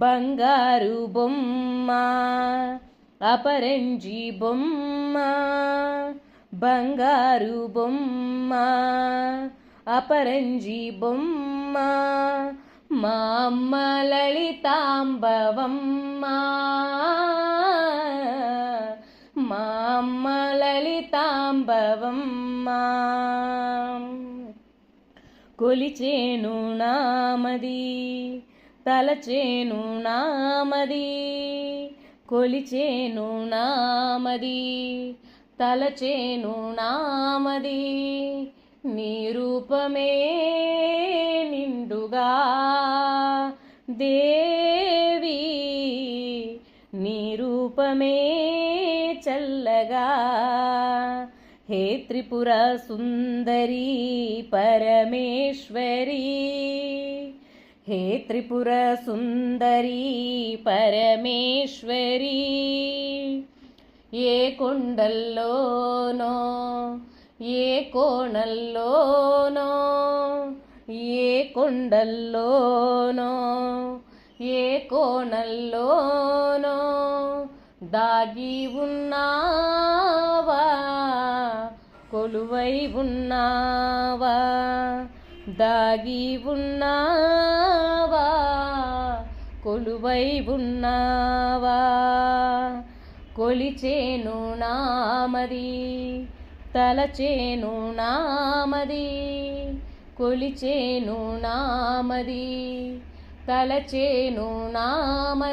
బంగారు బొమ్మ అపరంజి బొమ్మ, బంగారు బొమ్మ అపరంజి బొమ్మ, మా అమ్మ లలితాంబవమ్మ, మా అమ్మ లలితాంబవమ్మ. కొలిచేను నామది తలచేను నామది, కొలిచేను నామది తలచేను నామది, నీ రూపమే నిండుగా దేవి, నీ రూపమే చల్లగా. హే త్రిపుర సుందరి పరమేశ్వరి, హే త్రిపుర సుందరి పరమేశ్వరి, ఏ కొండల్లోనో ఏ కోణల్లోనో, ఏ కొండల్లోనో ఏ కోణల్లోనో దాగి ఉన్నావా, కొలువై ఉన్నావా, దాగి ఉన్నావా, కొలువై ఉన్నావా. కొలిచేను నామది తలచేను నామది, కొలిచేను నామది తలచేను నామది.